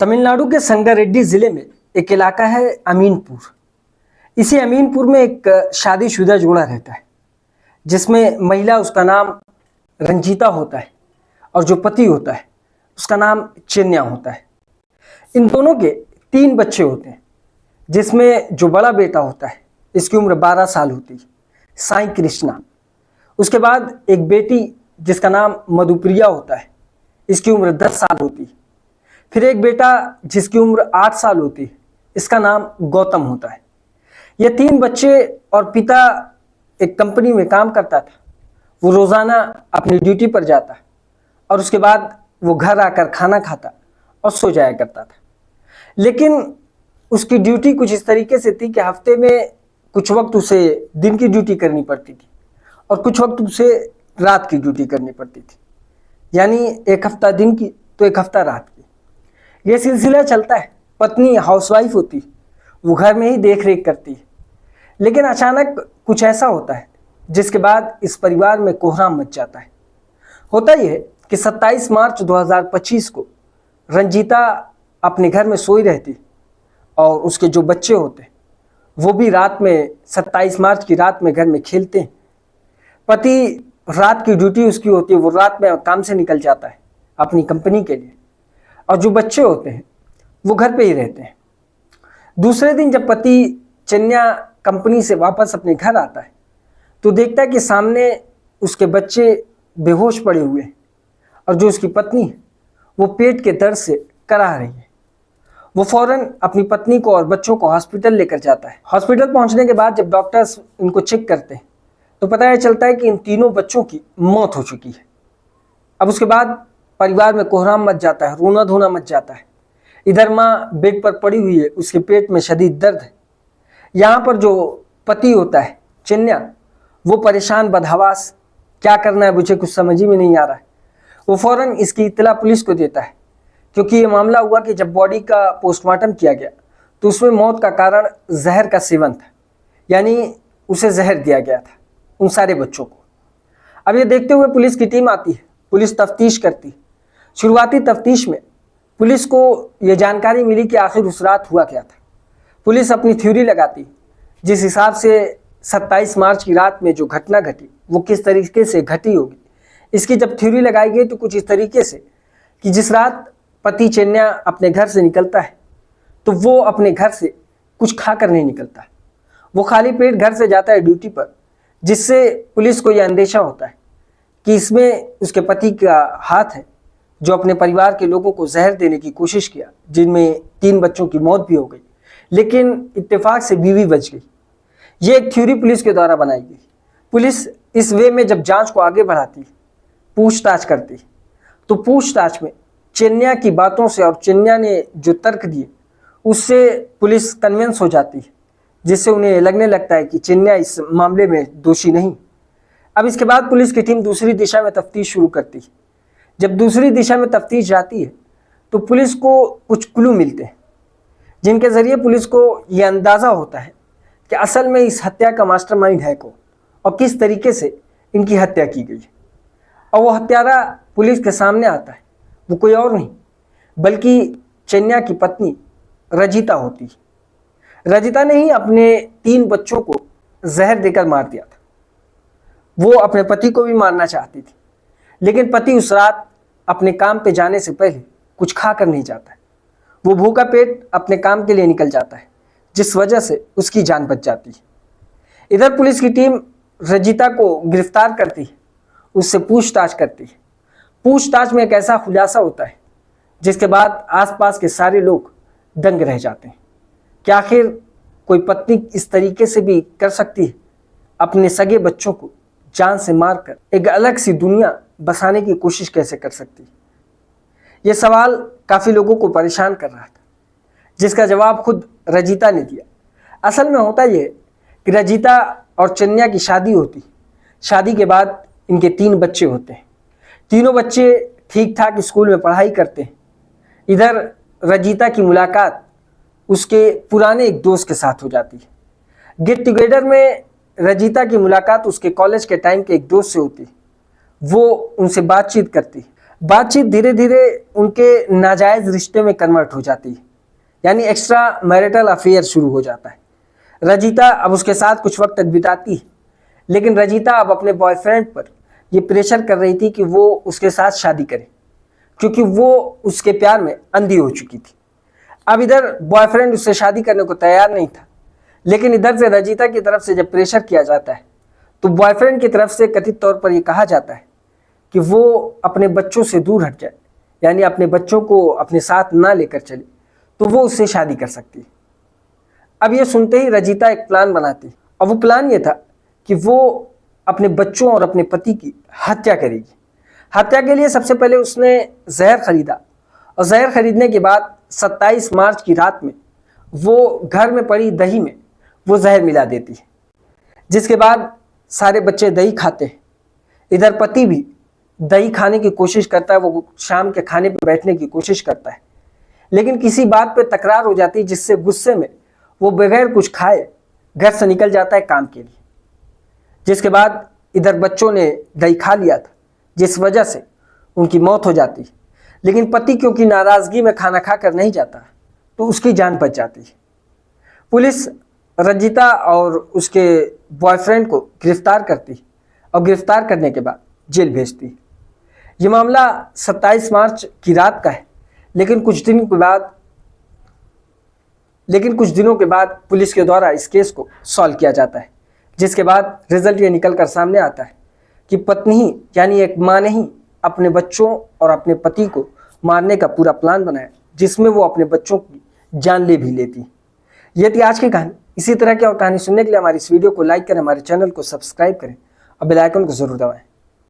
तमिलनाडु के संगारेड्डी जिले में एक इलाका है अमीनपुर। इसी अमीनपुर में एक शादीशुदा जोड़ा रहता है जिसमें महिला उसका नाम रंजीता होता है और जो पति होता है उसका नाम चेन्या होता है। इन दोनों के 3 बच्चे होते हैं जिसमें जो बड़ा बेटा होता है इसकी उम्र 12 साल होती है, साई कृष्णा। उसके बाद एक बेटी जिसका नाम मधुप्रिया होता है, इसकी उम्र 10 साल होती है। फिर एक बेटा जिसकी उम्र 8 साल होती है, इसका नाम गौतम होता है। ये 3 बच्चे और पिता एक कंपनी में काम करता था। वो रोज़ाना अपनी ड्यूटी पर जाता और उसके बाद वो घर आकर खाना खाता और सो जाया करता था। लेकिन उसकी ड्यूटी कुछ इस तरीके से थी कि हफ्ते में कुछ वक्त उसे दिन की ड्यूटी करनी पड़ती थी और कुछ वक्त उसे रात की ड्यूटी करनी पड़ती थी, यानी एक हफ्ता दिन की तो एक हफ्ता रात की। यह सिलसिला चलता है। पत्नी हाउसवाइफ होती, वो घर में ही देख रेख करती है। लेकिन अचानक कुछ ऐसा होता है जिसके बाद इस परिवार में कोहराम मच जाता है। होता यह कि 27 मार्च 2025 को रंजीता अपने घर में सोई रहती और उसके जो बच्चे होते वो भी रात में 27 मार्च की रात में घर में खेलते हैं। पति रात की ड्यूटी उसकी होती है, वो रात में काम से निकल जाता है अपनी कंपनी के लिए, और जो बच्चे होते हैं वो घर पे ही रहते हैं। दूसरे दिन जब पति चेन्या कंपनी से वापस अपने घर आता है तो देखता है कि सामने उसके बच्चे बेहोश पड़े हुए हैं और जो उसकी पत्नी है वो पेट के दर्द से करा रही है। वो फौरन अपनी पत्नी को और बच्चों को हॉस्पिटल लेकर जाता है। हॉस्पिटल पहुंचने के बाद जब डॉक्टर्स इनको चेक करते हैं तो पता चलता है कि इन तीनों बच्चों की मौत हो चुकी है। अब उसके बाद परिवार में कोहराम मच जाता है, रोना धोना मच जाता है। इधर माँ बेड पर पड़ी हुई है, उसके पेट में शदीद दर्द है। यहाँ पर जो पति होता है चेन्या, वो परेशान बदहवास, क्या करना है मुझे कुछ समझ ही में नहीं आ रहा है। वो फौरन इसकी इत्तला पुलिस को देता है, क्योंकि ये मामला हुआ कि जब बॉडी का पोस्टमार्टम किया गया तो उसमें मौत का कारण जहर का सेवन था, यानी उसे जहर दिया गया था उन सारे बच्चों को। अब ये देखते हुए पुलिस की टीम आती है, पुलिस तफ्तीश करती। शुरुआती तफ्तीश में पुलिस को ये जानकारी मिली कि आखिर उस रात हुआ क्या था। पुलिस अपनी थ्योरी लगाती, जिस हिसाब से 27 मार्च की रात में जो घटना घटी वो किस तरीके से घटी होगी। इसकी जब थ्योरी लगाई गई तो कुछ इस तरीके से कि जिस रात पति चेन्या अपने घर से निकलता है तो वो अपने घर से कुछ खा कर नहीं निकलता है। वो खाली पेट घर से जाता है ड्यूटी पर, जिससे पुलिस को यह अंदेशा होता है कि इसमें उसके पति का हाथ है, जो अपने परिवार के लोगों को जहर देने की कोशिश किया, जिनमें 3 बच्चों की मौत भी हो गई, लेकिन इत्तेफाक से बीवी बच गई। ये एक थ्योरी पुलिस के द्वारा बनाई गई। पुलिस इस वे में जब जांच को आगे बढ़ाती, पूछताछ करती, तो पूछताछ में चेन्या की बातों से और चेन्या ने जो तर्क दिए उससे पुलिस कन्विंस हो जाती है, जिससे उन्हें लगने लगता है कि चेन्या इस मामले में दोषी नहीं। अब इसके बाद पुलिस की टीम दूसरी दिशा में तफ्तीश शुरू करती है। जब दूसरी दिशा में तफ्तीश जाती है तो पुलिस को कुछ क्लू मिलते हैं, जिनके जरिए पुलिस को यह अंदाज़ा होता है कि असल में इस हत्या का मास्टरमाइंड है कौन और किस तरीके से इनकी हत्या की गई है। और वो हत्यारा पुलिस के सामने आता है, वो कोई और नहीं बल्कि चेन्या की पत्नी रजिता होती है। रजिता ने ही अपने 3 बच्चों को जहर देकर मार दिया था। वो अपने पति को भी मारना चाहती थी, लेकिन पति उस रात अपने काम पे जाने से पहले कुछ खा कर नहीं जाता है। वो भूखा पेट अपने काम के लिए निकल जाता है, जिस वजह से उसकी जान बच जाती है। इधर पुलिस की टीम रजिता को गिरफ्तार करती है, उससे पूछताछ करती है। पूछताछ में एक ऐसा खुलासा होता है जिसके बाद आसपास के सारे लोग दंग रह जाते हैं कि आखिर कोई पत्नी इस तरीके से भी कर सकती है, अपने सगे बच्चों को जान से मारकर एक अलग सी दुनिया बसाने की कोशिश कैसे कर सकती है। यह सवाल काफ़ी लोगों को परेशान कर रहा था, जिसका जवाब खुद रजिता ने दिया। असल में होता यह कि रजिता और चेन्या की शादी होती, शादी के बाद इनके 3 बच्चे होते हैं। तीनों बच्चे ठीक ठाक स्कूल में पढ़ाई करते हैं। इधर रजिता की मुलाकात उसके पुराने एक दोस्त के साथ हो जाती है। गेट टुगेदर में रजिता की मुलाकात उसके कॉलेज के टाइम के एक दोस्त से होती है। वो उनसे बातचीत करती। बातचीत धीरे धीरे उनके नाजायज रिश्ते में कन्वर्ट हो जाती है, यानी एक्स्ट्रा मैरिटल अफेयर शुरू हो जाता है। रजीता अब उसके साथ कुछ वक्त तक बिताती है, लेकिन रजीता अब अपने बॉयफ्रेंड पर ये प्रेशर कर रही थी कि वो उसके साथ शादी करे, क्योंकि वो उसके प्यार में अंधी हो चुकी थी। अब इधर बॉयफ्रेंड उससे शादी करने को तैयार नहीं था, लेकिन इधर से रजीता की तरफ से जब प्रेशर किया जाता है तो बॉयफ्रेंड की तरफ से कथित तौर पर यह कहा जाता है कि वो अपने बच्चों से दूर हट जाए, यानी अपने बच्चों को अपने साथ ना लेकर चले, तो वो उससे शादी कर सकती है। अब ये सुनते ही रजीता एक प्लान बनाती है, और वो प्लान ये था कि वो अपने बच्चों और अपने पति की हत्या करेगी। हत्या के लिए सबसे पहले उसने जहर खरीदा, और जहर खरीदने के बाद 27 मार्च की रात में वो घर में पड़ी दही में वो जहर मिला देती है, जिसके बाद सारे बच्चे दही खाते हैं। इधर पति भी दही खाने की कोशिश करता है, वो शाम के खाने पर बैठने की कोशिश करता है, लेकिन किसी बात पे तकरार हो जाती है, जिससे गुस्से में वो बगैर कुछ खाए घर से निकल जाता है काम के लिए। जिसके बाद इधर बच्चों ने दही खा लिया था, जिस वजह से उनकी मौत हो जाती है। लेकिन पति क्योंकि नाराजगी में खाना खाकर नहीं जाता, तो उसकी जान बच जाती है। पुलिस रंजीता और उसके बॉयफ्रेंड को गिरफ्तार करती है, और गिरफ्तार करने के बाद जेल भेजती है। ये मामला 27 मार्च की रात का है, लेकिन कुछ दिनों के बाद पुलिस के द्वारा इस केस को सॉल्व किया जाता है, जिसके बाद रिजल्ट ये निकल कर सामने आता है कि पत्नी ही यानी एक माँ ने ही अपने बच्चों और अपने पति को मारने का पूरा प्लान बनाया, जिसमें वो अपने बच्चों की जान ले भी लेती। ये थी आज की कहानी। इसी तरह की और कहानी सुनने के लिए हमारी इस वीडियो को लाइक करें, हमारे चैनल को सब्सक्राइब करें और बेल आइकन को जरूर दबाएं।